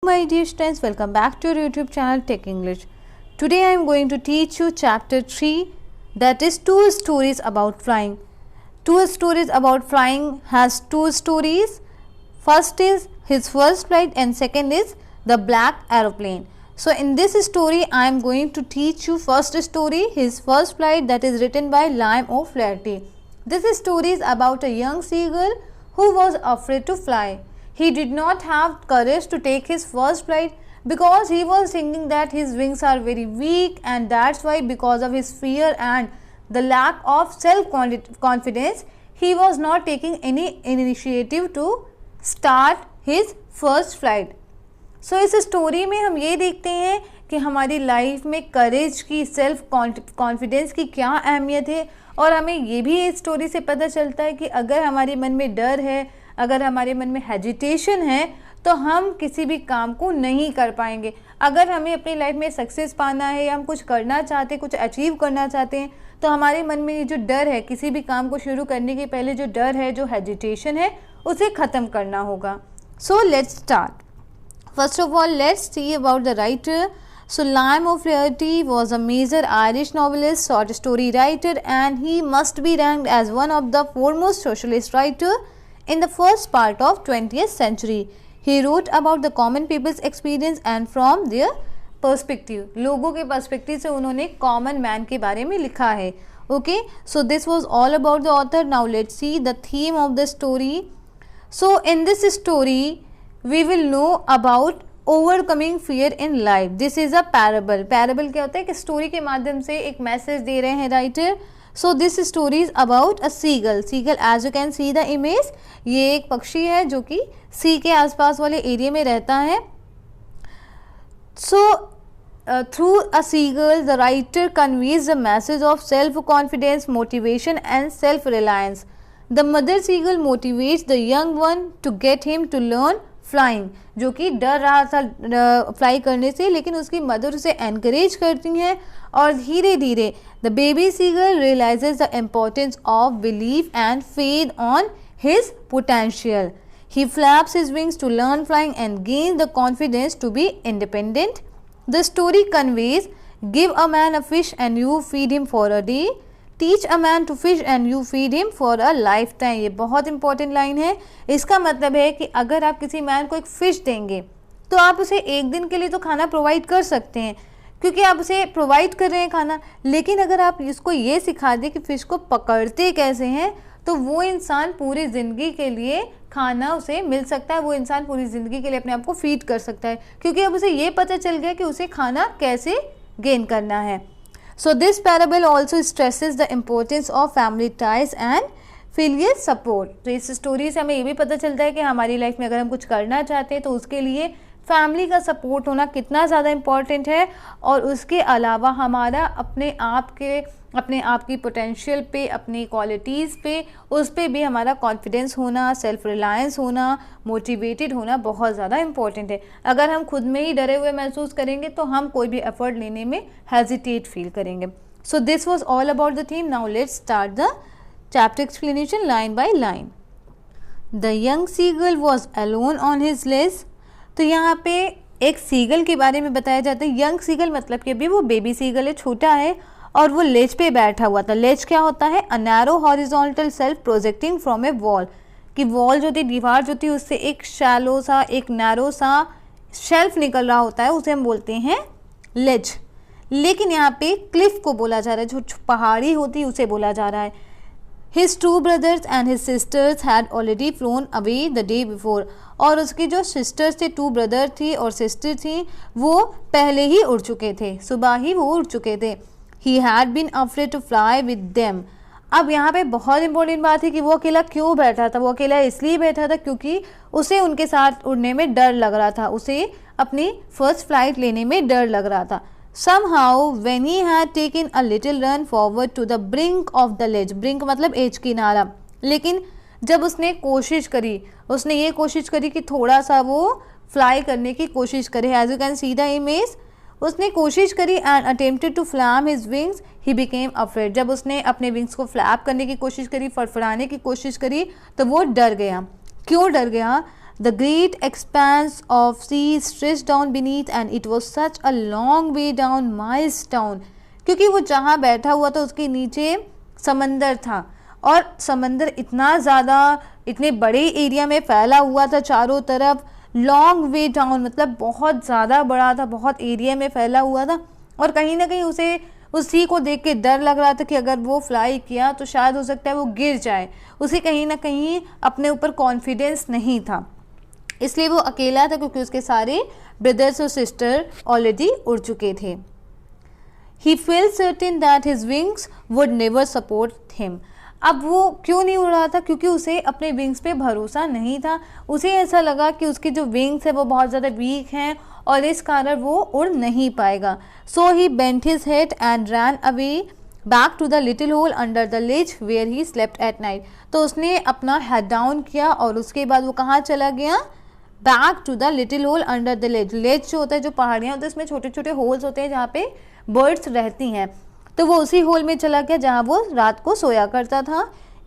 My dear students, welcome back to our YouTube channel Tech English. Today I am going to teach you chapter 3, that is two stories about flying. Two stories about flying has two stories. First is his first flight and second is the black aeroplane. So in this story I am going to teach you first story, his first flight, that is written by Liam O'Flaherty. This story is about a young seagull who was afraid to fly. He did not have courage to take his first flight because he was thinking that his wings are very weak, and that's why, because of his fear and the lack of self-confidence, he was not taking any initiative to start his first flight. So इस story में हम ये देखते हैं कि हमारी life में करेज की, सेल्फ कॉन्फिडेंस की क्या अहमियत है, और हमें ये भी इस स्टोरी से पता चलता है कि अगर हमारे मन में डर है, अगर हमारे मन में हेजिटेशन है, तो हम किसी भी काम को नहीं कर पाएंगे. अगर हमें अपनी लाइफ में सक्सेस पाना है या हम कुछ करना चाहते हैं, कुछ अचीव करना चाहते हैं, तो हमारे मन में ये जो डर है, किसी भी काम को शुरू करने के पहले जो डर है, जो हेजिटेशन है, उसे ख़त्म करना होगा. So let's start. First of all, let's see about the writer. So Liam O'Flaherty was a major Irish novelist, short story writer, and he must be ranked as one of the foremost socialist writers in the first part of 20th century. He wrote about the common people's experience and from their perspective. लोगों के perspective से उन्होंने common man के बारे में लिखा है. Okay, so this was all about the author. Now let's see the theme of the story. So in this story, we will know about overcoming fear in life. This is a parable. Parable क्या होता है कि story के माध्यम से एक message दे रहे हैं writer. So this story is about a seagull. Seagull, as you can see the image, ये एक पक्षी है जो कि सी के आसपास वाले एरिया में रहता है. So through a seagull, the writer conveys the message of self-confidence, motivation and self-reliance. The mother seagull motivates the young one to get him to learn flying, जो कि डर रहा था फ्लाई करने से, लेकिन उसकी मदर उसे एनकरेज करती हैं, और धीरे धीरे the baby seagull realises the importance of belief and faith on his potential. He flaps his wings to learn flying and gain the confidence to be independent. The story conveys give a man a fish and you feed him for a day, teach a man to fish and you feed him for a lifetime. ये बहुत important line है. इसका मतलब है कि अगर आप किसी मैन को एक फ़िश देंगे तो आप उसे एक दिन के लिए तो खाना प्रोवाइड कर सकते हैं, क्योंकि आप उसे प्रोवाइड कर रहे हैं खाना. लेकिन अगर आप इसको ये सिखा दें कि फ़िश को पकड़ते कैसे हैं, तो वो इंसान पूरी ज़िंदगी के लिए खाना उसे मिल सकता है. वो इंसान पूरी ज़िंदगी के लिए अपने आप को फीड कर सकता है, क्योंकि अब उसे ये पता चल गया कि उसे खाना कैसे गेन करना है. So this parable also stresses the importance of family ties and filial support. तो इस स्टोरी से हमें ये भी पता चलता है कि हमारी लाइफ में अगर हम कुछ करना चाहते हैं तो उसके लिए फैमिली का सपोर्ट होना कितना ज़्यादा इम्पॉर्टेंट है, और उसके अलावा हमारा अपने आप की पोटेंशियल पे, अपनी क्वालिटीज़ पे, उस पे भी हमारा कॉन्फिडेंस होना, सेल्फ रिलायंस होना, मोटिवेटेड होना बहुत ज़्यादा इम्पॉर्टेंट है. अगर हम खुद में ही डरे हुए महसूस करेंगे तो हम कोई भी एफर्ट लेने में हेजिटेट फील करेंगे. So this was all about the theme. Now let's start the chapter explanation line by line. The young seagull was alone on his ledge. तो यहाँ पे एक सीगल के बारे में बताया जाता है. यंग सीगल मतलब कि अभी वो बेबी सीगल है, छोटा है, और वो लेज पे बैठा हुआ था. लेज क्या होता है? A narrow horizontal self projecting from A wall. कि वॉल जो थी, दीवार जो थी, उससे एक शैलो सा, एक नैरो सा शेल्फ निकल रहा होता है, उसे हम बोलते हैं लेज. लेकिन यहाँ पे क्लिफ को बोला जा रहा है, जो पहाड़ी होती है उसे बोला जा रहा है. His two brothers and his sisters had already flown away the day before. और उसकी जो सिस्टर्स थे, 2 ब्रदर थी और सिस्टर थी, वो पहले ही उड़ चुके थे, सुबह ही वो उड़ चुके थे. He had been afraid to fly with them. अब यहाँ पे बहुत इंपॉर्टेंट बात है कि वो अकेला क्यों बैठा था. वो अकेला इसलिए बैठा था क्योंकि उसे उनके साथ उड़ने में डर लग रहा था, उसे अपनी फर्स्ट फ्लाइट लेने में डर लग रहा था. Somehow when he had taken a little run forward to the brink of the ledge, brink मतलब एज किनारा, लेकिन जब उसने कोशिश करी, उसने ये कोशिश करी कि थोड़ा सा वो फ्लाई करने की कोशिश करे. As you can see the image, उसने कोशिश करी and attempted to flap his wings, he became afraid. जब उसने अपने विंग्स को फ्लैप करने की कोशिश करी, फड़फड़ाने की कोशिश करी, तो वो डर गया. क्यों डर गया? The great expanse of sea stretched down beneath and it was such a long way down, miles down. क्योंकि वो जहाँ बैठा हुआ था उसके नीचे समंदर था और समंदर इतना ज़्यादा इतने बड़े एरिया में फैला हुआ था चारों तरफ. लॉन्ग वे डाउन मतलब बहुत ज़्यादा बड़ा था, बहुत एरिया में फैला हुआ था और कहीं ना कहीं उसे उस सी को देख के डर लग रहा था कि अगर वो फ्लाई किया तो शायद हो सकता है वो गिर जाए. उसे कहीं ना कहीं अपने ऊपर कॉन्फिडेंस नहीं था, इसलिए वो अकेला था क्योंकि उसके सारे ब्रदर्स और सिस्टर ऑलरेडी उड़ चुके थे. He felt certain that his wings would never support him. अब वो क्यों नहीं उड़ रहा था? क्योंकि उसे अपने विंग्स पे भरोसा नहीं था. उसे ऐसा लगा कि उसके जो विंग्स है वो बहुत ज़्यादा वीक हैं और इस कारण वो उड़ नहीं पाएगा. So he bent his head and ran away back to the little hole under the ledge where he slept at night. तो उसने अपना हेड डाउन किया और उसके बाद वो कहाँ चला गया? Back to the little hole under the ledge. Ledge जो होता है, जो पहाड़ियाँ होती है, उसमें छोटे छोटे होल्स होते हैं जहाँ पे बर्ड्स रहती हैं. तो वो उसी होल में चला गया जहाँ वो रात को सोया करता था.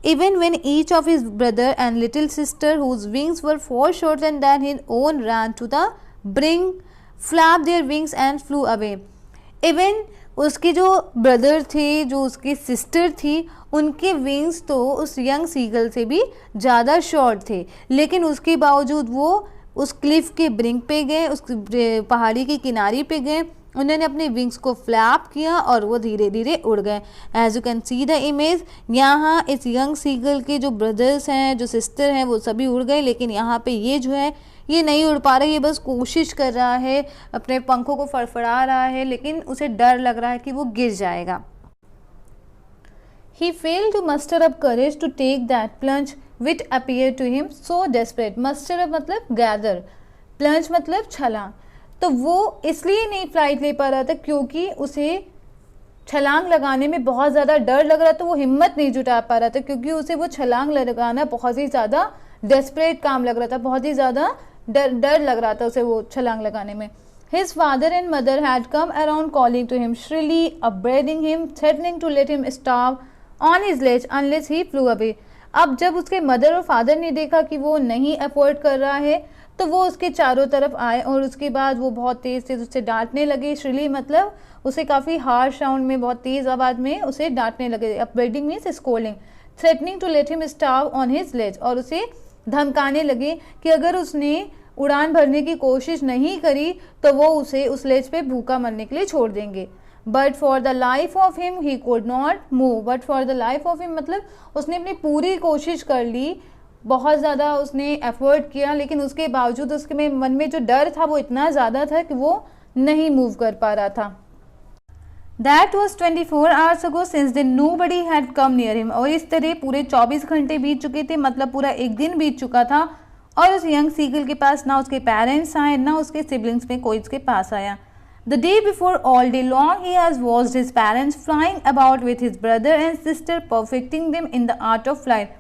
Even when each of his brother and little sister whose wings were far shorter than his own ran to the brink, flapped their wings and flew away. Even उसके जो ब्रदर थे, जो उसकी सिस्टर थी, उनके विंग्स तो उस young seagull से भी ज़्यादा शॉर्ट थे, लेकिन उसके बावजूद वो उस क्लिफ के ब्रिंक पे गए, उस पहाड़ी की किनारे पे गए, उन्होंने अपने विंग्स को फ्लैप किया और वो धीरे धीरे उड़ गए. As you can see the image, यहाँ इस यंग सीगल के जो ब्रदर्स हैं, जो सिस्टर हैं, वो सभी उड़ गए, लेकिन यहाँ पे ये जो है ये नहीं उड़ पा रहा है. ये बस कोशिश कर रहा है, अपने पंखों को फड़फड़ा रहा है, लेकिन उसे डर लग रहा है कि वो गिर जाएगा. He failed to muster up courage to take that plunge which appeared to him so desperate. Muster up मतलब gather, plunge मतलब छलांग. तो वो इसलिए नहीं फ्लाइट ले पा रहा था क्योंकि उसे छलांग लगाने में बहुत ज़्यादा डर लग रहा था. वो हिम्मत नहीं जुटा पा रहा था क्योंकि उसे वो छलांग लगाना बहुत ही ज़्यादा डेस्परेट काम लग रहा था, बहुत ही ज़्यादा डर लग रहा था उसे वो छलांग लगाने में. His father and mother had come around calling to him shrilly, upbraiding him, threatening to let him starve on his ledge unless he flew away. अब जब उसके मदर और फादर ने देखा कि वो नहीं अफोर्ड कर रहा है तो वो उसके चारों तरफ आए और उसके बाद वो बहुत तेज़ से उससे डांटने लगे. श्रीली मतलब उसे काफ़ी हार्श साउंड में, बहुत तेज़ आवाज़ में उसे डांटने लगे. Upbraiding means scolding. Threatening to let him starve on his ledge, और उसे धमकाने लगे कि अगर उसने उड़ान भरने की कोशिश नहीं करी तो वो उसे उस लेज पे भूखा मरने के लिए छोड़ देंगे. But for the life of him he could not move. But for the life of him मतलब उसने अपनी पूरी कोशिश कर ली, बहुत ज़्यादा उसने एफर्ट किया, लेकिन उसके बावजूद उसके मन में जो डर था वो इतना ज़्यादा था कि वो नहीं मूव कर पा रहा था. That was 24 hours ago since then nobody had come near him. और इस तरह पूरे 24 घंटे बीत चुके थे, मतलब पूरा एक दिन बीत चुका था और उस यंग सीगल के पास ना उसके पेरेंट्स आए ना उसके सिबलिंग्स में कोई उसके पास आया. The day before, all day long, he has watched his parents flying about with his brother and sister, perfecting them in the art of flight.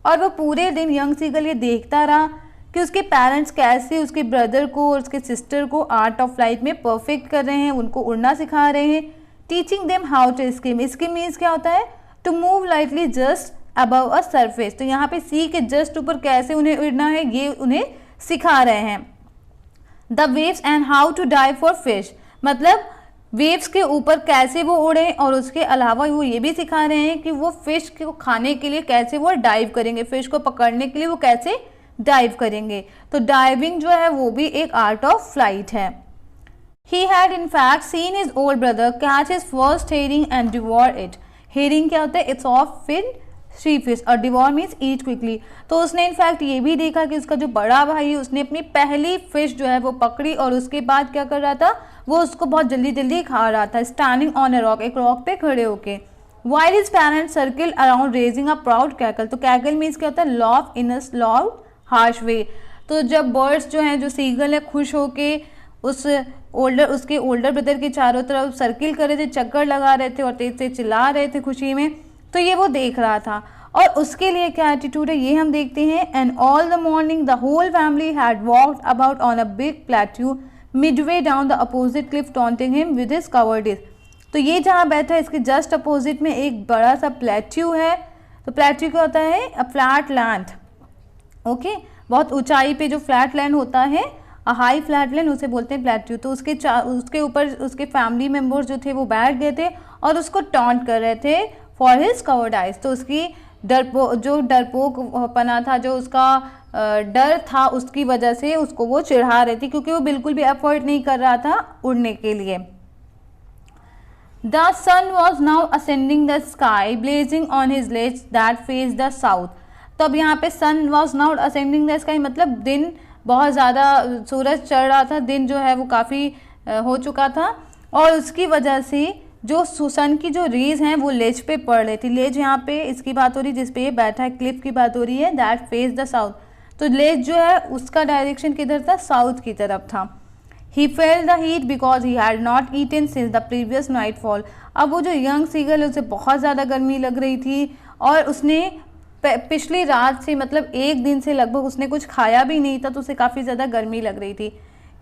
और वो पूरे दिन यंग सीगल ये देखता रहा कि उसके पेरेंट्स कैसे उसके ब्रदर को और उसके सिस्टर को आर्ट ऑफ फ्लाइट में परफेक्ट कर रहे हैं, उनको उड़ना सिखा रहे हैं. Teaching them how to skim. Skim means क्या होता है? To move lightly just above a surface. तो यहाँ पे सी के जस्ट ऊपर कैसे उन्हें उड़ना है ये उन्हें सिखा रहे हैं. The waves and how to dive for fish, मतलब वेव्स के ऊपर कैसे वो उड़े, और उसके अलावा वो ये भी सिखा रहे हैं कि वो फिश को खाने के लिए कैसे वो डाइव करेंगे, फिश को पकड़ने के लिए वो कैसे डाइव करेंगे. तो डाइविंग जो है वो भी एक आर्ट ऑफ फ्लाइट है. He had in fact seen his old brother catch his first herring and devour it. Herring क्या होता है? It's of fin sea fish और devour means eat quickly. तो उसने इनफैक्ट ये भी देखा कि उसका जो बड़ा भाई है उसने अपनी पहली फिश जो है वो पकड़ी और उसके बाद क्या कर रहा था, वो उसको बहुत जल्दी जल्दी खा रहा था. स्टैंडिंग ऑन ए रॉक, एक रॉक पे खड़े होके. While his parents circled around raising a proud cackle. तो cackle means क्या होता है? Laugh in a loud harsh way. तो जब बर्ड्स जो हैं, जो सीगल है, खुश होके उसके ओल्डर ब्रदर के चारों तरफ सर्किल कर रहे थे, चक्कर लगा रहे थे और तेज से चिल्ला रहे थे खुशी में, तो ये वो देख रहा था. और उसके लिए क्या एटीट्यूड है ये हम देखते हैं. And all the morning the whole family had walked about on a big plateau midway down the opposite cliff taunting him with his cowardice. तो ये जहाँ बैठा है इसके जस्ट अपोजिट में एक बड़ा सा प्लेट्यू है. तो प्लेट्यू क्या होता है? A flat land. ओके, बहुत ऊंचाई पे जो फ्लैट लैंड होता है, हाई फ्लैट लैंड, उसे बोलते हैं प्लेट्यू। तो उसके ऊपर उसके फैमिली मेम्बर्स जो थे वो बैठ गए थे और उसको टॉन्ट कर रहे थे फॉर हिज कवर्ड आइज। तो उसकी डरपोक पना था, जो उसका डर था, उसकी वजह से उसको वो चिढ़ा रहे थे, क्योंकि वो बिल्कुल भी एफर्ट नहीं कर रहा था उड़ने के लिए। The sun was now ascending the sky, blazing on his ledge that faced the south. तो अब यहाँ पे sun was now ascending the sky मतलब दिन बहुत ज़्यादा, सूरज चढ़ रहा था, दिन जो है वो काफ़ी हो चुका था, और उसकी वजह से जो सन की जो रेज हैं वो लेज पे पड़ रही थी। लेज यहाँ पे इसकी बात हो रही है जिस पे ये बैठा है, क्लिफ की बात हो रही है, दैट फेस द साउथ। तो लेज जो है उसका डायरेक्शन किधर था, साउथ की तरफ था। He felt the heat because he had not eaten since the previous nightfall. अब वो जो यंग सीगल है उसे बहुत ज़्यादा गर्मी लग रही थी, और उसने पिछली रात से मतलब एक दिन से लगभग उसने कुछ खाया भी नहीं था, तो उसे काफ़ी ज़्यादा गर्मी लग रही थी।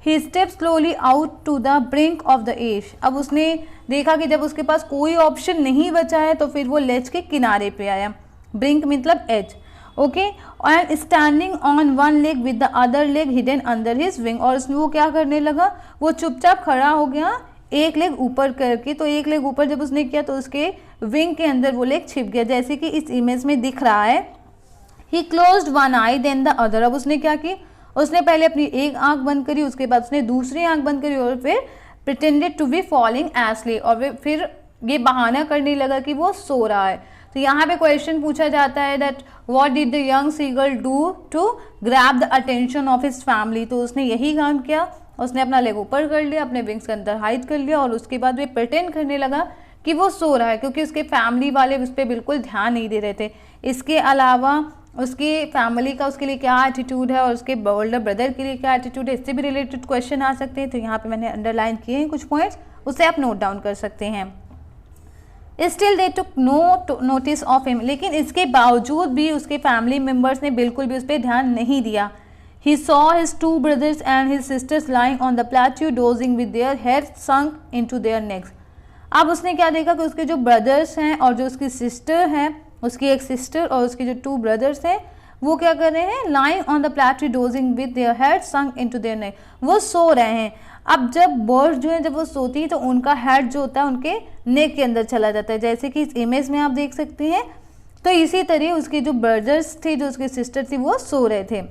He stepped slowly out to the brink of the edge. अब उसने देखा कि जब उसके पास कोई ऑप्शन नहीं बचा है तो फिर वो लेज के किनारे पे आया। ब्रिंक मतलब edge, okay. And standing on one leg with the other leg hidden under his wing. और उसमें वो क्या करने लगा, वो चुपचाप खड़ा हो गया एक लेग ऊपर करके। तो एक लेग ऊपर जब उसने किया तो उसके विंग के अंदर वो लेग छिप गया, जैसे कि इस इमेज में दिख रहा है। He closed one eye then the other. अब उसने क्या की, उसने पहले अपनी एक आंख बंद करी, उसके बाद उसने दूसरी आंख बंद करी, और फिर pretended to be falling asleep, और फिर ये बहाना करने लगा कि वो सो रहा है। तो यहाँ पे क्वेश्चन पूछा जाता है that what did the young seagull do to grab the attention of his family. तो उसने यही काम किया, उसने अपना लेग ऊपर कर लिया, अपने विंग्स के अंदर हाइड कर लिया, और उसके बाद वे प्रिटेंड करने लगा कि वो सो रहा है, क्योंकि उसके फैमिली वाले उस पर बिल्कुल ध्यान नहीं दे रहे थे। इसके अलावा उसकी फैमिली का उसके लिए क्या एटीट्यूड है, और उसके ओल्डर ब्रदर के लिए क्या एटीट्यूड है, इससे भी रिलेटेड क्वेश्चन आ सकते हैं। तो यहाँ पे मैंने अंडरलाइन किए हैं कुछ पॉइंट्स, उसे आप नोट डाउन कर सकते हैं। Still they took no notice of him. लेकिन इसके बावजूद भी उसके फैमिली मेम्बर्स ने बिल्कुल भी उस पर ध्यान नहीं दिया। ही saw his two brothers and his sisters lying on the plateau dosing with their head sunk into their next. अब उसने क्या देखा कि उसके जो ब्रदर्स हैं और जो उसकी सिस्टर है, उसकी एक सिस्टर और उसके जो टू ब्रदर्स हैं, वो क्या कर रहे हैं, lying on the plateau dosing with their head sunk into their neck. वो सो रहे हैं। अब जब बर्ड जो है जब वो सोती है तो उनका हेड जो होता है उनके नेक के अंदर चला जाता है, जैसे कि इस इमेज में आप देख सकते हैं। तो इसी तरह उसके जो ब्रदर्स थे, जो उसके सिस्टर थी, वो सो रहे थे।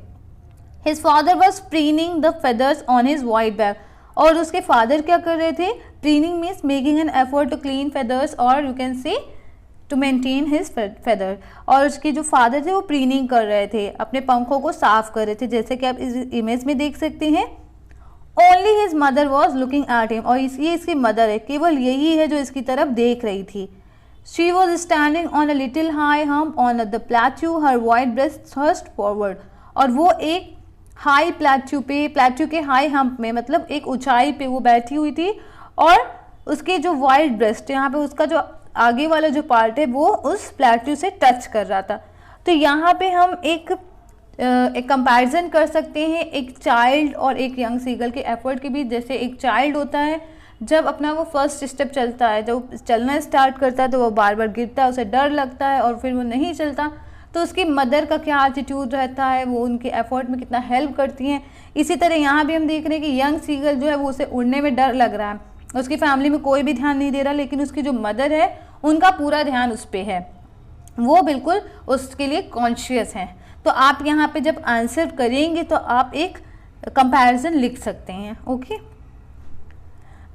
His father was preening the feathers on his white back. और उसके फादर क्या कर रहे थे, preening means making an effort to clean feathers, और you can say to maintain his feather. और उसके जो फादर थे वो प्रीनिंग कर रहे थे, अपने पंखों को साफ कर रहे थे, जैसे कि आप इस इमेज में देख सकते हैं। Only his mother was looking at him. और ये इसकी मदर है, केवल यही है जो इसकी तरफ देख रही थी। She was standing on a little high hump on the plateau, her white breast thrust forward. और वो एक हाई प्लेट्यू के हाई हम्प में, मतलब एक ऊंचाई पे वो बैठी हुई थी, और उसके जो वाइट ब्रेस्ट, यहाँ पे उसका जो आगे वाला जो पार्ट है वो उस प्लेट्यू से टच कर रहा था। तो यहाँ पे हम एक कंपैरिजन कर सकते हैं एक चाइल्ड और एक यंग सीगल के एफर्ट के बीच। जैसे एक चाइल्ड होता है, जब अपना वो फर्स्ट स्टेप चलता है, जब चलना स्टार्ट करता है तो वो बार बार गिरता है, उसे डर लगता है और फिर वो नहीं चलता। तो उसकी मदर का क्या एटीट्यूड रहता है, वो उनके एफर्ट में कितना हेल्प करती हैं। इसी तरह यहाँ भी हम देख रहे हैं कि यंग सीगल जो है वो उसे उड़ने में डर लग रहा है, उसकी फैमिली में कोई भी ध्यान नहीं दे रहा, लेकिन उसकी जो मदर है उनका पूरा ध्यान उस पर है, वो बिल्कुल उसके लिए कॉन्शियस हैं। तो आप यहाँ पे जब आंसर करेंगे तो आप एक कंपैरिजन लिख सकते हैं। Okay,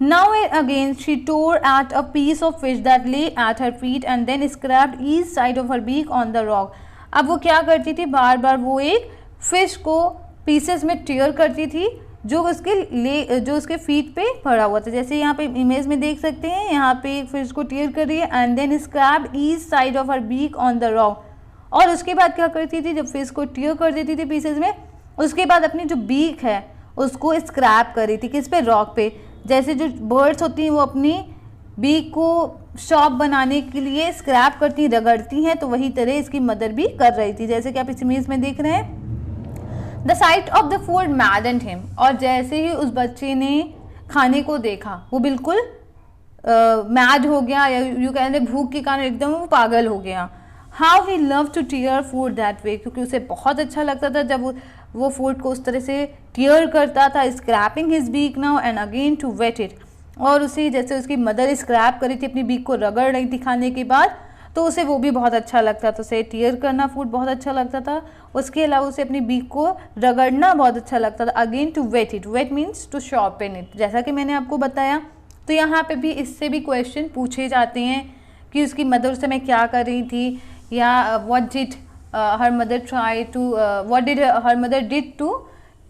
now again she tore at a piece of fish that lay at her feet and then scraped each side of her beak on the rock. अब वो क्या करती थी, बार बार वो एक फिश को पीसेस में टीयर करती थी जो उसके फीट पे पड़ा हुआ था, जैसे यहाँ पे इमेज में देख सकते हैं। यहाँ पे एक फिश को टीयर कर रही है and then scraped each side of her beak on the rock. और उसके बाद क्या करती थी, जब फिश को टीयर कर देती थी पीसेस में, उसके बाद अपनी जो बीक है उसको स्क्रैप कर रही थी, किस पे, रॉक पे। जैसे जो बर्ड्स होती हैं वो अपनी बीक को शॉप बनाने के लिए स्क्रैप करती, रगड़ती हैं, तो वही तरह इसकी मदर भी कर रही थी, जैसे कि आप इस इमेज में देख रहे हैं। The site of the food मैडेंड him. और जैसे ही उस बच्चे ने खाने को देखा वो बिल्कुल मैड हो गया, या यू कहते भूख के कारण एकदम वो पागल हो गया। How he love to tear food that way, क्योंकि उसे बहुत अच्छा लगता था जब वो फूड को उस तरह से टीयर करता था, scraping his beak now and again to whet it, और उसे जैसे उसकी मदर स्क्रैप करी थी अपनी बीक को रगड़ रही थी खाने के बाद, तो उसे वो भी बहुत अच्छा लगता था, उसे टीयर करना फूड बहुत अच्छा लगता था, उसके अलावा उसे अपनी बीक को रगड़ना बहुत अच्छा लगता था। Again to whet it, whet means to sharpen it, जैसा कि मैंने आपको बताया। तो यहाँ पे भी इससे भी क्वेश्चन पूछे जाते हैं कि उसकी मदर उस समय क्या कर रही थी, या what did her mother try to, what did her mother did to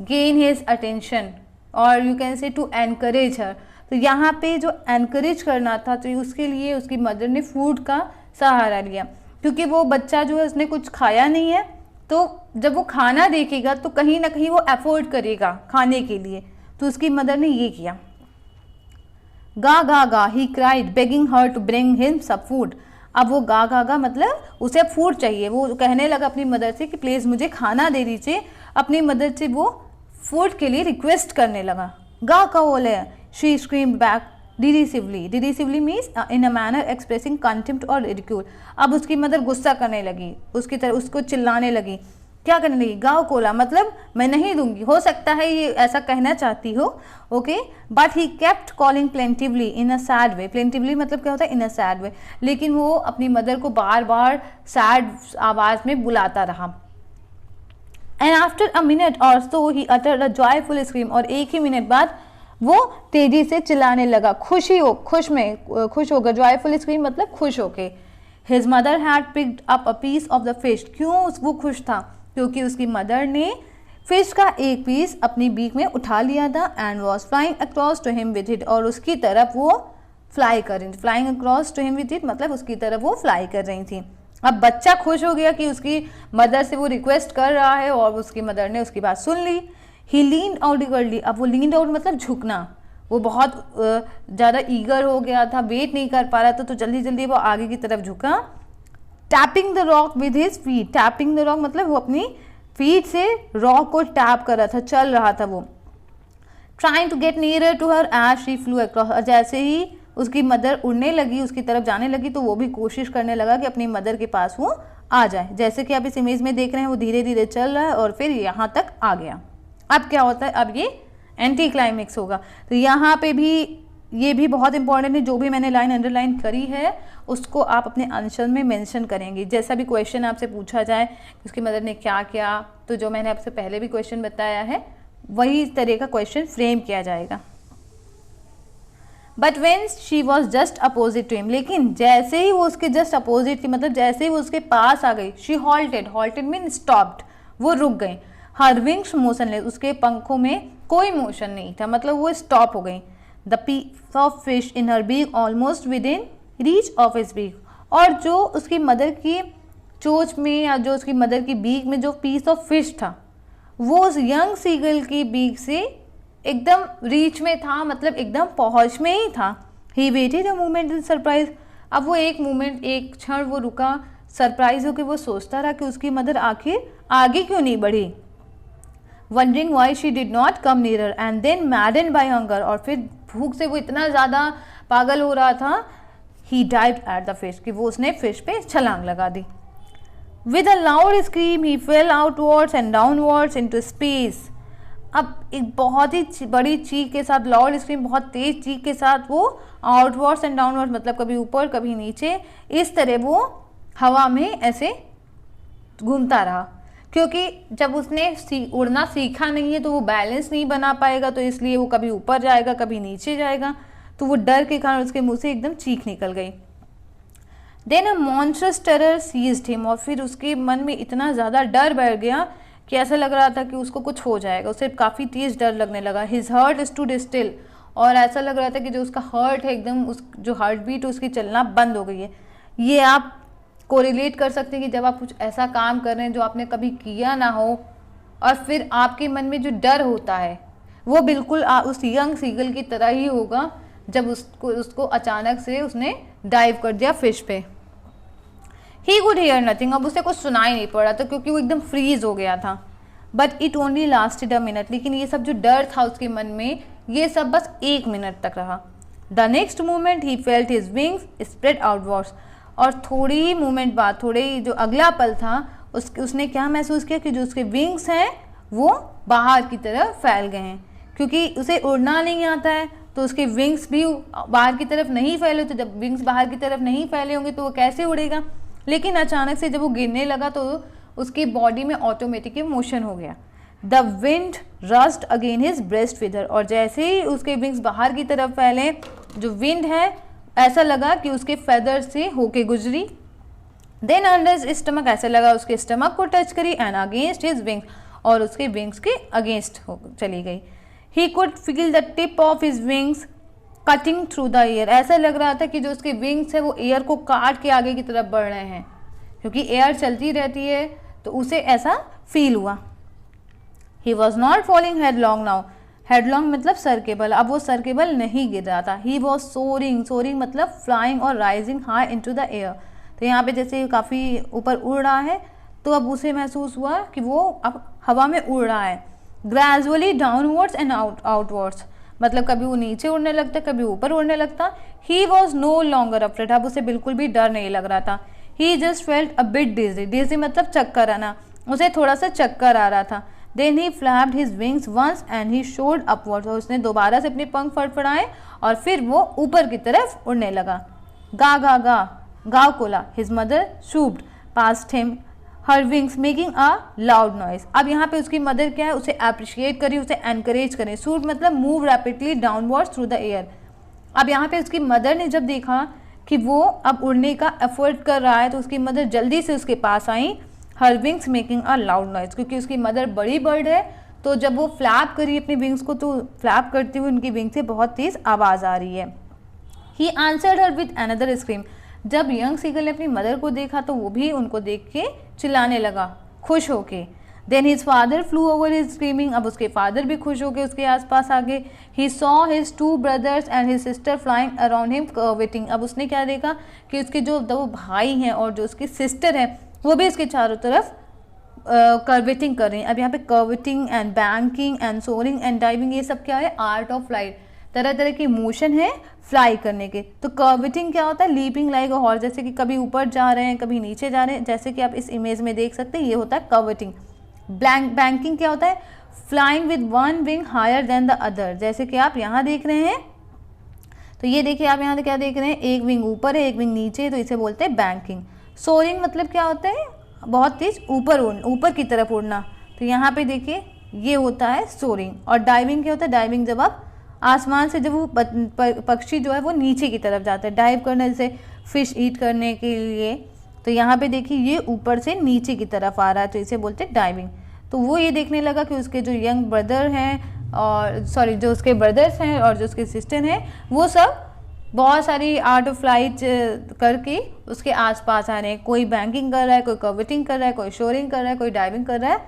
gain his attention, और you can say to encourage her. तो यहाँ पे जो एनकरेज करना था, तो उसके लिए उसकी मदर ने फूड का सहारा लिया, क्योंकि वो बच्चा जो है उसने कुछ खाया नहीं है, तो जब वो खाना देखेगा तो कहीं ना कहीं वो एफोर्ड करेगा खाने के लिए, तो उसकी मदर ने ये किया। गा गा गा he cried begging her to bring him some food. अब वो गा गा गा मतलब उसे फूड चाहिए, वो कहने लगा अपनी मदर से कि प्लीज़ मुझे खाना दे दीजिए, अपनी मदर से वो फूड के लिए रिक्वेस्ट करने लगा। गा का बोले, she scream back derisively, derisively means in a manner expressing contempt और रिडिक्यूल। अब उसकी मदर गुस्सा करने लगी, उसकी तरह उसको चिल्लाने लगी, क्या करने लगी, गाँव कोला मतलब मैं नहीं दूंगी, हो सकता है ये ऐसा कहना चाहती हो, okay. But he kept calling plaintively in a sad way, plaintively मतलब क्या होता है, इन अ सैड वे, लेकिन वो अपनी मदर को बार बार सैड आवाज़ में बुलाता रहा। And after a minute or so he uttered a joyful scream, और एक ही मिनट बाद वो तेजी से चिल्लाने लगा, खुश होकर, जॉयफुल स्क्रीम मतलब खुश होके। His mother had picked up a piece of the fish, क्यों वो खुश था, क्योंकि उसकी मदर ने फिश का एक पीस अपनी बीक में उठा लिया था, and was flying across to him with it, और उसकी तरफ वो फ्लाई कर रही थी। Flying across to him with it मतलब उसकी तरफ वो फ्लाई कर रही थी। अब बच्चा खुश हो गया कि उसकी मदर से वो रिक्वेस्ट कर रहा है, और उसकी मदर ने उसकी बात सुन ली। ही लीन्ड आउट ईगरली, अब वो लीन्ड आउट मतलब झुकना, वो बहुत ज़्यादा ईगर हो गया था, वेट नहीं कर पा रहा था, तो जल्दी जल्दी वो आगे की तरफ झुका। Tapping the rock with his feet, tapping the rock मतलब वो अपनी फीट से रॉक को टैप कर रहा था, चल रहा था वो। Trying to get nearer to her as she flew across, जैसे ही उसकी मदर उड़ने लगी, उसकी तरफ जाने लगी, तो वो भी कोशिश करने लगा कि अपनी मदर के पास वो आ जाए। जैसे कि आप इस इमेज में देख रहे हैं, वो धीरे धीरे चल रहा है और फिर यहाँ तक आ गया। अब क्या होता है, अब ये एंटी क्लाइमेक्स होगा। तो यहाँ पे भी ये भी बहुत इंपॉर्टेंट है, जो भी मैंने लाइन अंडरलाइन करी है उसको आप अपने आंसर में मेंशन करेंगे। जैसा भी क्वेश्चन आपसे पूछा जाए कि उसकी मदर ने क्या किया, तो जो मैंने आपसे पहले भी क्वेश्चन बताया है वही तरह का क्वेश्चन फ्रेम किया जाएगा। But when she was just opposite to him, लेकिन जैसे ही वो उसके जस्ट अपोजिट थी, मतलब जैसे ही वो उसके पास आ गई, she halted, halted mean stopped, वो रुक गई। हर विंग्स मोशनलेस, उसके पंखों में कोई मोशन नहीं था, मतलब वो स्टॉप हो गई। The piece of fish in her beak almost within reach of his beak, और जो उसकी मदर की चोंच में या जो उसकी मदर की बीक में जो पीस ऑफ फिश था वो उस यंग सीगल की बीक से एकदम रीच में था, मतलब एकदम पहुंच में ही था। He waited a moment in surprise, अब वो एक मोमेंट, एक क्षण वो रुका, सरप्राइज होकर वो सोचता रहा कि उसकी मदर आखिर आगे क्यों नहीं बढ़ी। Wondering why she did not come nearer and then madden by hunger, और फिर भूख से वो इतना ज़्यादा पागल हो रहा था, he dived at the fish, कि वो उसने फिश पे छलांग लगा दी। With a loud scream he fell outwards and downwards into space, अब एक बहुत ही बड़ी चीख के साथ, लाउड स्क्रीम बहुत तेज चीख के साथ वो आउटवर्ड्स एंड डाउनवर्ड्स मतलब कभी ऊपर कभी नीचे, इस तरह वो हवा में ऐसे घूमता रहा, क्योंकि जब उसने उड़ना सीखा नहीं है तो वो बैलेंस नहीं बना पाएगा, तो इसलिए वो कभी ऊपर जाएगा कभी नीचे जाएगा, तो वो डर के कारण उसके मुंह से एकदम चीख निकल गई। देन अ मॉन्स्टरस टेरर सीज्ड हिम, और फिर उसके मन में इतना ज़्यादा डर बैठ गया कि ऐसा लग रहा था कि उसको कुछ हो जाएगा, उसे काफ़ी तेज डर लगने लगा। हिज हार्ट स्टूड स्टिल, और ऐसा लग रहा था कि जो उसका हार्ट है एकदम उस जो हार्ट बीट उसकी चलना बंद हो गई है। ये आप कोरिलेट कर सकते हैं कि जब आप कुछ ऐसा काम कर रहे हैं जो आपने कभी किया ना हो, और फिर आपके मन में जो डर होता है वो बिल्कुल उस यंग सीगल की तरह ही होगा जब उसको अचानक से उसने डाइव कर दिया फिश पे। ही कुड हियर नथिंग, अब उसे कुछ सुनाई नहीं पड़ा था क्योंकि वो एकदम फ्रीज हो गया था। But it only lasted a minute, लेकिन ये सब जो डर था उसके मन में ये सब बस 1 मिनट तक रहा। The next moment he felt his wings spread outwards, और थोड़ी ही मोमेंट बाद, थोड़े जो अगला पल था, उसने क्या महसूस किया कि जो उसके विंग्स हैं वो बाहर की तरफ फैल गए हैं। क्योंकि उसे उड़ना नहीं आता है तो उसके विंग्स भी बाहर की तरफ नहीं फैले, तो जब विंग्स बाहर की तरफ नहीं फैले होंगे तो वो कैसे उड़ेगा। लेकिन अचानक से जब वो गिरने लगा तो उसकी बॉडी में ऑटोमेटिकली मोशन हो गया। The wind rust again his breast feather, और जैसे ही उसके विंग्स बाहर की तरफ फैले, जो विंड है ऐसा लगा कि उसके फेदर से होके गुजरी। देन अंडर स्टमक, ऐसे लगा उसके स्टमक को टच करी, एंड अगेंस्ट हिज विंग्स, और उसके विंग्स के अगेंस्ट चली गई। He could feel the tip of his wings cutting through the air, ऐसा लग रहा था कि जो उसके विंग्स है वो एयर को काट के आगे की तरफ बढ़ रहे हैं, क्योंकि एयर चलती रहती है तो उसे ऐसा फील हुआ। He was not falling headlong now, headlong मतलब सरकेबल, अब वो सरकेबल नहीं गिर रहा था। ही वॉज सोरिंग, सोरिंग मतलब फ्लाइंग और rising high into the air, तो यहाँ पे जैसे काफ़ी ऊपर उड़ रहा है तो अब उसे महसूस हुआ कि वो अब हवा में उड़ रहा है। ग्रेजुअली डाउनवर्ड्स एंड आउटवर्ड्स, मतलब कभी वो नीचे उड़ने लगता, कभी ऊपर उड़ने लगता। He was no longer afraid, अब उसे बिल्कुल भी डर नहीं लग रहा था। He just felt a bit dizzy, dizzy मतलब चक्कर आना, उसे थोड़ा सा चक्कर आ रहा था। Then he flapped his wings once and he soared upwards, और उसने दोबारा से अपने पंख फड़फड़ाए और फिर वो ऊपर की तरफ उड़ने लगा। गा गा गा, गाव कोला, his mother swooped past him her wings making a loud noise. अब यहाँ पे उसकी मदर क्या है, उसे अप्रिशिएट करी, उसे एनकरेज करें। शूट मतलब move rapidly downwards through the air. अब यहाँ पे उसकी मदर ने जब देखा कि वो अब उड़ने का एफर्ट कर रहा है तो उसकी मदर जल्दी से उसके पास आई। Her wings making a loud noise, क्योंकि उसकी मदर बड़ी बर्ड है तो जब वो फ्लैप करी अपनी विंग्स को तो फ्लैप करते हुए उनकी विंग से बहुत तेज आवाज़ आ रही है। He answered her with another scream, जब यंग सीगल ने अपनी मदर को देखा तो वो भी उनको देख के चिल्लाने लगा खुश होके। Then his father flew over his screaming, अब उसके फादर भी खुश होके उसके आसपास आ गए। He saw his two brothers and his sister flying around him curveting, अब उसने क्या देखा कि उसके जो दो भाई हैं और जो उसकी सिस्टर है वो भी इसके चारों तरफ कर्वेटिंग कर रही हैं। अब यहाँ पे curveting and banking and soaring and diving, ये सब क्या है, आर्ट ऑफ फ्लाइट, तरह तरह की मोशन है फ्लाई करने के। तो कर्वेटिंग क्या होता है, लीपिंग लाइक अ हॉर्स, जैसे कि कभी ऊपर जा रहे हैं कभी नीचे जा रहे हैं, जैसे कि आप इस इमेज में देख सकते हैं, ये होता है कर्वेटिंग। बैंकिंग क्या होता है, flying with one wing higher than the other, जैसे कि आप यहाँ देख रहे हैं। तो ये देखिए आप यहाँ क्या देख रहे हैं, एक विंग ऊपर है एक विंग नीचे है, तो इसे बोलते हैं बैंकिंग। सोरिंग मतलब क्या होता है, बहुत तेज ऊपर की तरफ उड़ना, तो यहाँ पे देखिए ये होता है सोरिंग। और डाइविंग क्या होता है, डाइविंग जब आप आसमान से जब वो पक्षी जो है वो नीचे की तरफ जाता है डाइव करने, जैसे फिश ईट करने के लिए, तो यहाँ पे देखिए ये ऊपर से नीचे की तरफ आ रहा है तो इसे बोलते हैं डाइविंग। तो वो ये देखने लगा कि उसके जो यंग ब्रदर हैं और जो उसके ब्रदर्स हैं और जो उसके सिस्टर हैं वो सब बहुत सारी आर्ट ऑफ फ्लाइट करके उसके आसपास आ रहे हैं। कोई बैंकिंग कर रहा है, कोई कर्वेटिंग कर रहा है, कोई शोरिंग कर रहा है, कोई डाइविंग कर रहा है।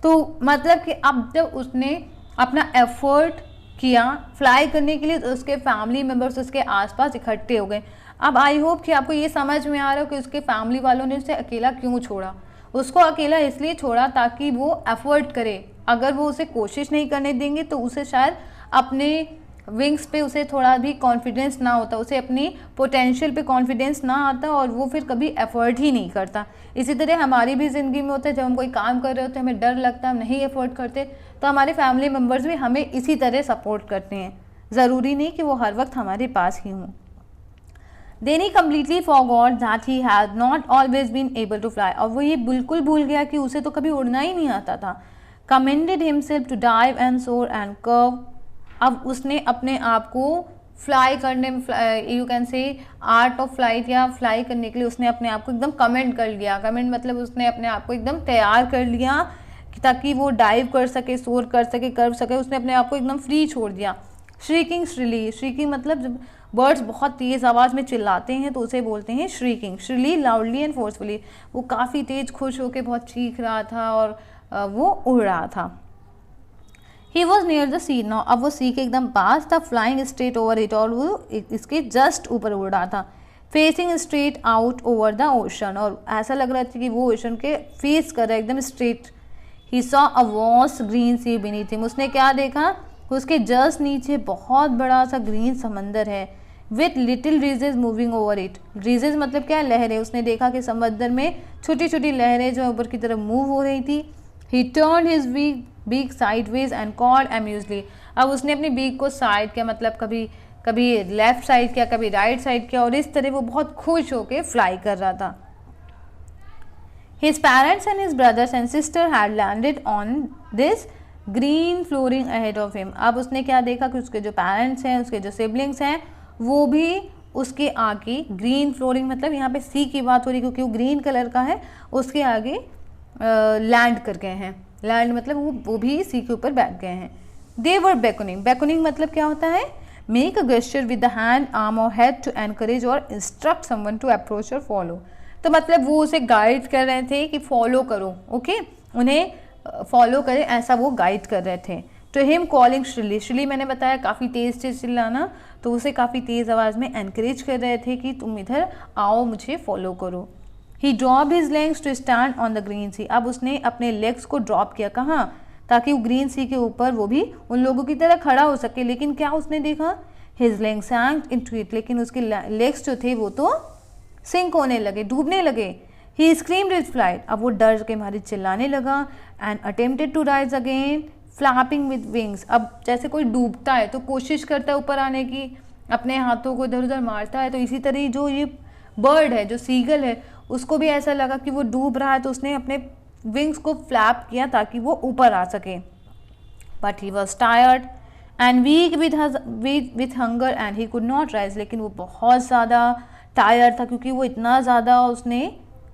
तो मतलब कि अब जब उसने अपना एफर्ट किया फ्लाई करने के लिए तो उसके फैमिली मेम्बर्स उसके आसपास इकट्ठे हो गए। अब आई होप कि आपको ये समझ में आ रहा हो कि उसके फैमिली वालों ने उसे अकेला क्यों छोड़ा। उसको अकेला इसलिए छोड़ा ताकि वो एफर्ट करे, अगर वो उसे कोशिश नहीं करने देंगे तो उसे शायद अपने विंग्स पे उसे थोड़ा भी कॉन्फिडेंस ना होता, उसे अपनी पोटेंशियल पे कॉन्फिडेंस ना आता और वो फिर कभी एफर्ट ही नहीं करता। इसी तरह हमारी भी ज़िंदगी में होता है, जब हम कोई काम कर रहे होते हैं हमें डर लगता है, हम नहीं एफर्ट करते, तो हमारे फैमिली मेम्बर्स भी हमें इसी तरह सपोर्ट करते हैं। ज़रूरी नहीं कि वो हर वक्त हमारे पास ही हों। Then he completely forgot that he had not always been able to fly, और वो ये बिल्कुल भूल गया कि उसे तो कभी उड़ना ही नहीं आता था। Commended himself to dive and soar and curve, अब उसने अपने आप को फ्लाई करने में, यू कैन से आर्ट ऑफ फ्लाइट या फ्लाई करने के लिए उसने अपने आप को एकदम कमेंट कर लिया। कमेंट मतलब उसने अपने आप को एकदम तैयार कर लिया ताकि वो डाइव कर सके, सोर कर सके, कर सके, उसने अपने आप को एकदम फ्री छोड़ दिया। श्रीकिंग श्रीली, श्रीकिंग मतलब जब बर्ड्स बहुत तेज़ आवाज़ में चिल्लाते हैं तो उसे बोलते हैं श्रीकिंग। श्रीली लाउडली एंड फोर्सफुली, वो काफ़ी तेज़ खुश होकर बहुत चीख रहा था और वो उड़ रहा था। He was near the sea now, अब वो सी के एकदम पास था। फ्लाइंग स्ट्रेट ओवर इट, और वो इसके जस्ट ऊपर उड़ रहा था। Facing straight out over the ocean, और ऐसा लग रहा था कि वो ओशन के फेस कर रहा है एकदम straight. He saw a vast green sea beneath him, उसने क्या देखा, उसके जस्ट नीचे बहुत बड़ा सा ग्रीन समंदर है। With little breezes moving over it. Breezes मतलब क्या, लहरें। उसने देखा कि समंदर में छोटी छोटी लहरें जो है ऊपर की तरफ मूव हो रही थी। He turn his beak sideways and called amusedly. अब उसने अपनी बीक को साइड किया, मतलब कभी लेफ्ट साइड किया, कभी राइट साइड किया, और इस तरह वो बहुत खुश होकर फ्लाई कर रहा था। His parents and his brothers and sister had landed on this green flooring ahead of him। अब उसने क्या देखा कि उसके जो पेरेंट्स हैं, उसके जो सिबलिंग्स हैं, वो भी उसके आगे ग्रीन फ्लोरिंग, मतलब यहाँ पे सी की बात हो रही क्योंकि वो ग्रीन कलर का है, उसके आगे लैंड कर गए हैं। लैंड मतलब वो भी सी के ऊपर बैठ गए हैं। दे वर beckoning। beckoning मतलब क्या होता है, make a gesture with the hand, arm or head to encourage or instruct someone to approach or follow। तो मतलब वो उसे गाइड कर रहे थे कि फॉलो करो, ओके, उन्हें फॉलो करें, ऐसा वो गाइड कर रहे थे। To him calling shrilly. Shrilly मैंने बताया काफ़ी तेज़ तेज़ चिल्लाना, तो उसे काफ़ी तेज़ आवाज़ में एनकरेज कर रहे थे कि तुम इधर आओ, मुझे फॉलो करो। He drop his legs to stand on the green sea. अब उसने अपने लेग्स को ड्रॉप किया, कहाँ, ताकि वो ग्रीन सी के ऊपर वो भी उन लोगों की तरह खड़ा हो सके। लेकिन क्या उसने देखा, हिज लेग्स सैंक इनटू इट। लेकिन उसके लेग्स जो थे वो तो सिंक होने लगे, डूबने लगे। He screamed his flight. अब वो डर के मारे चिल्लाने लगा। And attempted to rise again flapping with wings. अब जैसे कोई डूबता है तो कोशिश करता है ऊपर आने की, अपने हाथों को इधर उधर मारता है, तो इसी तरह जो ये बर्ड है, जो सीगल है, उसको भी ऐसा लगा कि वो डूब रहा है, तो उसने अपने विंग्स को फ्लैप किया ताकि वो ऊपर आ सके। But he was tired and weak with hunger and he could not rise. लेकिन वो बहुत ज़्यादा टायर्ड था क्योंकि वो इतना ज़्यादा उसने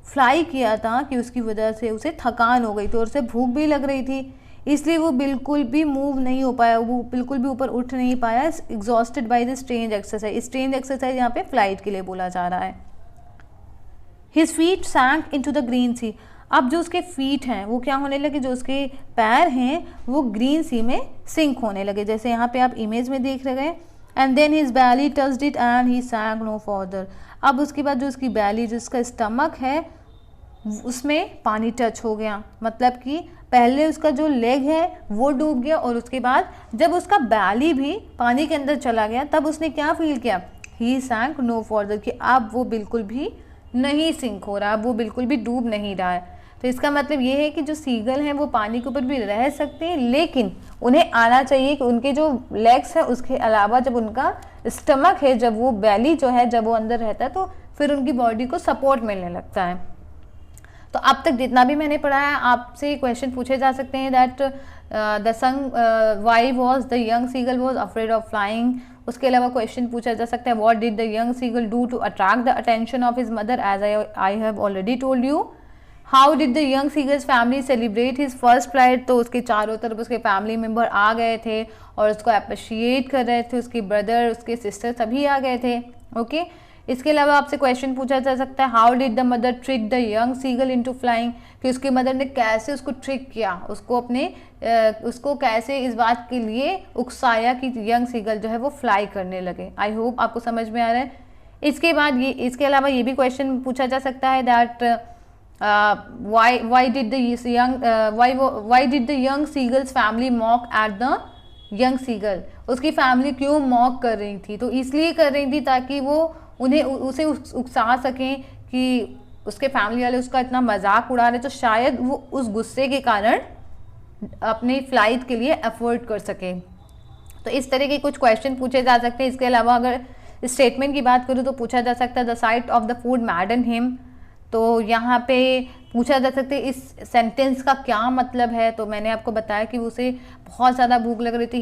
फ्लाई किया था कि उसकी वजह से उसे थकान हो गई थी और उसे भूख भी लग रही थी, इसलिए वो बिल्कुल भी मूव नहीं हो पाया, वो बिल्कुल भी ऊपर उठ नहीं पाया। Exhausted by the strange exercise. Strange exercise यहाँ पे फ्लाइट के लिए बोला जा रहा है। His feet sank into the green sea. अब जो उसके फीट हैं वो क्या होने लगे, जो उसके पैर हैं वो ग्रीन सी में सिंक होने लगे, जैसे यहाँ पे आप इमेज में देख रहे हैं। And then his belly touched it and he sank no further. अब उसके बाद जो उसकी बैली, जो उसका स्टमक है, उसमें पानी टच हो गया, मतलब कि पहले उसका जो लेग है वो डूब गया, और उसके बाद जब उसका बैली भी पानी के अंदर चला गया तब उसने क्या फील किया, ही सैंक नो फर्दर, कि अब वो बिल्कुल भी नहीं सिंक हो रहा, अब वो बिल्कुल भी डूब नहीं रहा है। तो इसका मतलब ये है कि जो सीगल हैं वो पानी के ऊपर भी रह सकते हैं, लेकिन उन्हें आना चाहिए कि उनके जो लेग्स हैं उसके अलावा जब उनका स्टमक है, जब वो बैली जो है, जब वो अंदर रहता है, तो फिर उनकी बॉडी को सपोर्ट मिलने लगता है। तो अब तक जितना भी मैंने पढ़ा है, आपसे क्वेश्चन पूछे जा सकते हैं that why was the young seagull was afraid of flying. उसके अलावा क्वेश्चन पूछा जा सकता है what did the young seagull do to attract the attention of his mother, as I have already told you. How did the young seagull's family celebrate his first flight. तो उसके चारों तरफ उसके फैमिली मेम्बर आ गए थे और उसको appreciate कर रहे थे, उसके ब्रदर, उसके सिस्टर सभी आ गए थे, ओके। इसके अलावा आपसे क्वेश्चन पूछा जा सकता है how did the mother trick the young seagull into flying, कि उसकी मदर ने कैसे उसको ट्रिक किया, उसको कैसे इस बात के लिए उकसाया कि यंग सीगल जो है वो फ्लाई करने लगे। आई होप आपको समझ में आ रहा है। इसके अलावा ये भी क्वेश्चन पूछा जा सकता है that why did the young seagull's family mock at the young seagull। उसकी फैमिली क्यों मॉक कर रही थी, तो इसलिए कर रही थी ताकि वो उसे उकसा सकें कि उसके फैमिली वाले उसका इतना मजाक उड़ा रहे, तो शायद वो उस गुस्से के कारण अपनी फ्लाइट के लिए एफर्ट कर सके। तो इस तरह के कुछ क्वेश्चन पूछे जा सकते हैं। इसके अलावा अगर स्टेटमेंट की बात करूँ तो पूछा जा सकता है the site of the food मैडन him. तो यहाँ पे पूछा जा सकता है इस सेंटेंस का क्या मतलब है। तो मैंने आपको बताया कि उसे बहुत ज़्यादा भूख लग रही थी।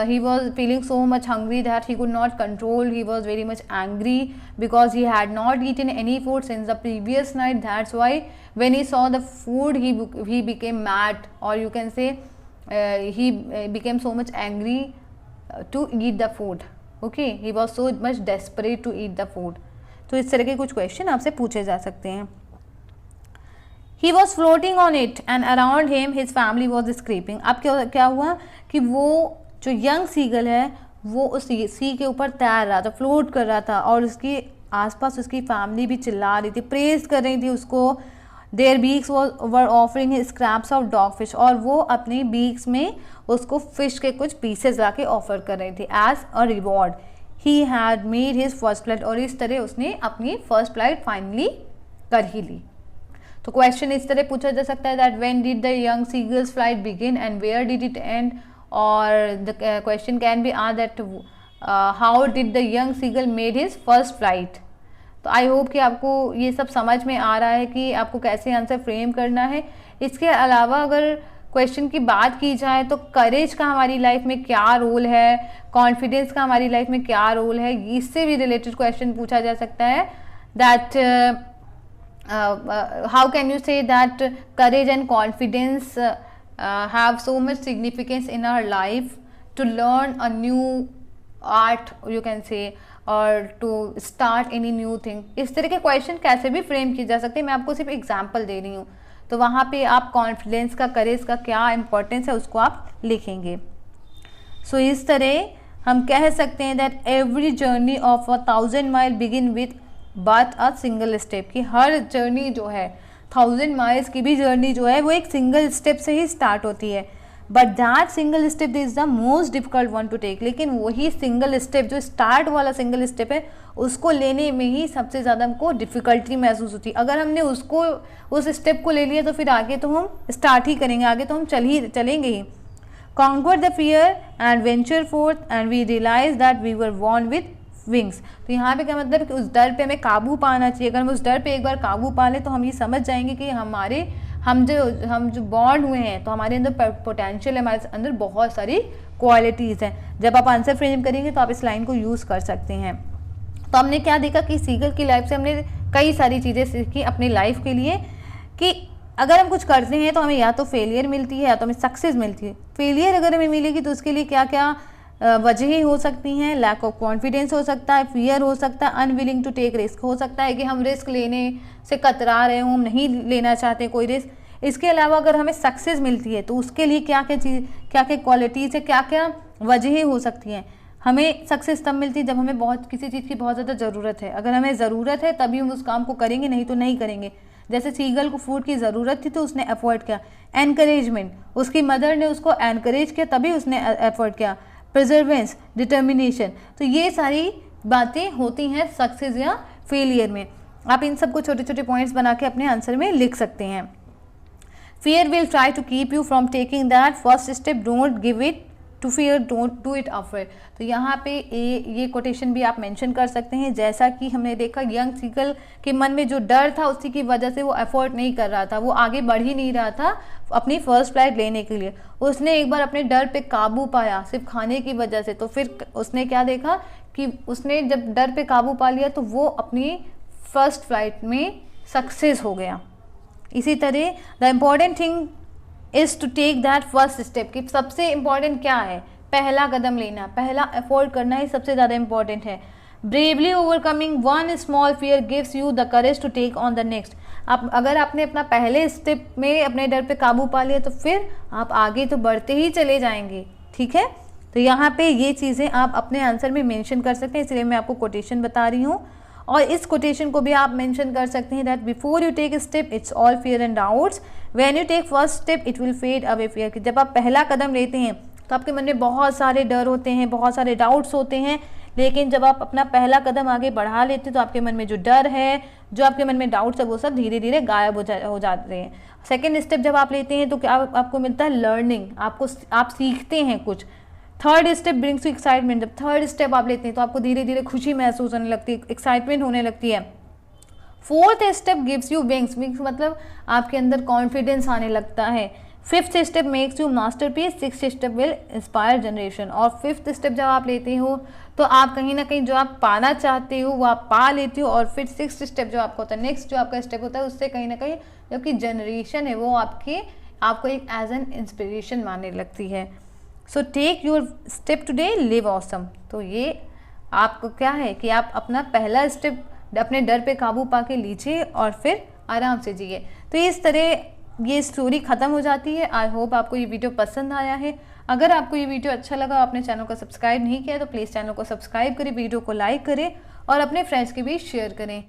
He was feeling so much hungry that he could not control. He was very much angry because he had not eaten any food since the previous night. That's why when he saw the food he became mad, और you can say he became so much angry to eat the food, okay, he was so much desperate to eat the food। तो इस तरह के कुछ question आपसे पूछे जा सकते हैं। He was floating on it and around him his family was scraping। अब क्या हुआ कि वो जो यंग सीगल है वो उस सी के ऊपर तैर रहा था, फ्लोट कर रहा था, और उसके आसपास उसकी फैमिली भी चिल्ला रही थी, प्रेज कर रही थी उसको। Their beaks were offering scraps of dog fish, और वो अपने बीक्स में उसको फिश के कुछ पीसेस ला के ऑफर कर रही थी as a reward. He had made his first flight, और इस तरह उसने अपनी फर्स्ट फ्लाइट फाइनली कर ही ली। तो क्वेश्चन इस तरह पूछा जा सकता है that when did the young seagull's flight begin and where did it end, और the question can be asked that how did the young seagull made his first flight. तो आई होप कि आपको ये सब समझ में आ रहा है कि आपको कैसे आंसर फ्रेम करना है। इसके अलावा अगर क्वेश्चन की बात की जाए तो करेज का हमारी लाइफ में क्या रोल है, कॉन्फिडेंस का हमारी लाइफ में क्या रोल है, इससे भी रिलेटेड क्वेश्चन पूछा जा सकता है that how can you say that courage and confidence have so much significance in our life to learn a new art you can say or to start any new thing। इस तरह के question कैसे भी frame किए जा सकते हैं, मैं आपको सिर्फ एग्जांपल दे रही हूँ। तो वहाँ पे आप कॉन्फिडेंस का, करेज का क्या इंपॉर्टेंस है उसको आप लिखेंगे। सो इस तरह हम कह सकते हैं that every journey of 1000 mile begin with but a single step, कि हर जर्नी जो है 1000 माइल्स की भी जर्नी जो है वो एक सिंगल स्टेप से ही स्टार्ट होती है। But that single step is the most difficult one to take, लेकिन वही सिंगल स्टेप जो स्टार्ट वाला सिंगल स्टेप है उसको लेने में ही सबसे ज़्यादा हमको डिफ़िकल्टी महसूस होती है। अगर हमने उसको उस स्टेप को ले लिया तो फिर आगे तो हम स्टार्ट ही करेंगे, आगे तो हम चलेंगे ही। Conquer the fear and venture forth and we realise that we were born with wings. तो यहाँ पे क्या मतलब कि उस डर पे हमें काबू पाना चाहिए। अगर हम उस डर पे एक बार काबू पा लें तो हम ये समझ जाएंगे कि हम जो बॉर्न हुए हैं तो हमारे अंदर पोटेंशियल है, हमारे अंदर बहुत सारी क्वालिटीज़ हैं। जब आप आंसर फ्रेम करेंगे तो आप इस लाइन को यूज़ कर सकते हैं। तो हमने क्या देखा कि सीगल की लाइफ से हमने कई सारी चीज़ें सीखी अपनी लाइफ के लिए, कि अगर हम कुछ करते हैं तो हमें या तो फेलियर मिलती है या तो हमें सक्सेस मिलती है। फेलियर अगर हमें मिलेगी तो उसके लिए क्या क्या वजहें हो सकती हैं, लैक ऑफ कॉन्फिडेंस हो सकता है, फियर हो सकता है, अनविलिंग टू टेक रिस्क हो सकता है कि हम रिस्क लेने से कतरा रहे हों, हम नहीं लेना चाहते कोई रिस्क। इसके अलावा अगर हमें सक्सेस मिलती है तो उसके लिए क्या क्या क्वालिटीज़ है, क्या क्या वजहें हो सकती हैं। हमें सक्सेस तब मिलती है जब हमें किसी चीज़ की बहुत ज़्यादा ज़रूरत है। अगर हमें ज़रूरत है तभी हम उस काम को करेंगे, नहीं तो नहीं करेंगे। जैसे सीगल को फूड की ज़रूरत थी तो उसने एफर्ट किया। एनकरेजमेंट, उसकी मदर ने उसको एनकरेज किया तभी उसने एफर्ट किया। प्रिजर्वेंस, डिटर्मिनेशन, तो ये सारी बातें होती हैं सक्सेस या फेलियर में। आप इन सबको छोटे छोटे पॉइंट्स बना के अपने आंसर में लिख सकते हैं। Fear will try to keep you from taking that first step, don't give it to fear, don't do it afraid. तो यहाँ पे ये कोटेशन भी आप मेंशन कर सकते हैं। जैसा कि हमने देखा यंग सीगल के मन में जो डर था उसी की वजह से वो एफर्ट नहीं कर रहा था, वो आगे बढ़ ही नहीं रहा था अपनी फर्स्ट फ्लाइट लेने के लिए। उसने एक बार अपने डर पे काबू पाया सिर्फ खाने की वजह से, तो फिर उसने क्या देखा कि उसने जब डर पे काबू पा लिया तो वो अपनी फर्स्ट फ्लाइट में सक्सेस हो गया। इसी तरह the important thing is to take that first step, कि सबसे इम्पॉर्टेंट क्या है, पहला कदम लेना, पहला एफोर्ड करना ही सबसे ज़्यादा इम्पॉर्टेंट है। Bravely overcoming one small fear gives you the courage to take on the next. आप अगर आपने अपना पहले स्टेप में अपने डर पे काबू पा लिया तो फिर आप आगे तो बढ़ते ही चले जाएंगे। ठीक है, तो यहाँ पे ये चीज़ें आप अपने आंसर में मेंशन कर सकते हैं, इसलिए मैं आपको कोटेशन बता रही हूँ। और इस कोटेशन को भी आप मेंशन कर सकते हैं that before you take step it's all fear and doubts, when you take first step it will fade away fear. कि जब आप पहला कदम लेते हैं तो आपके मन में बहुत सारे डर होते हैं, बहुत सारे डाउट्स होते हैं, लेकिन जब आप अपना पहला कदम आगे बढ़ा लेते हैं तो आपके मन में जो डर है, जो आपके मन में डाउट्स है, वो सब धीरे धीरे गायब हो जाते हैं। सेकेंड स्टेप जब आप लेते हैं तो क्या आपको मिलता है, लर्निंग, आप सीखते हैं कुछ। Third step brings to excitement, जब थर्ड स्टेप आप लेते हैं तो आपको धीरे धीरे खुशी महसूस होने लगती है, एक्साइटमेंट होने लगती है। Fourth step gives you wings, wings मतलब आपके अंदर कॉन्फिडेंस आने लगता है। Fifth step makes you masterpiece, sixth step will inspire generation. और फिफ्थ स्टेप जब आप लेते हो तो आप कहीं ना कहीं जो आप पाना चाहते हो वो आप पा लेते हो। और फिर सिक्स्थ स्टेप जो आपका होता है, नेक्स्ट जो आपका स्टेप होता है, उससे कहीं ना कहीं जो कि जनरेशन है वो आपको एक एज एन इंस्पिरेशन मानने लगती है। So take your step today, live awesome. तो ये आपको क्या है कि आप अपना पहला स्टेप अपने डर पे काबू पा के लीजिए और फिर आराम से जिए। तो इस तरह ये स्टोरी ख़त्म हो जाती है। आई होप आपको ये वीडियो पसंद आया है। अगर आपको ये वीडियो अच्छा लगा, आपने चैनल को सब्सक्राइब नहीं किया तो प्लीज़ चैनल को सब्सक्राइब करें, वीडियो को लाइक करें और अपने फ्रेंड्स के बीच शेयर करें।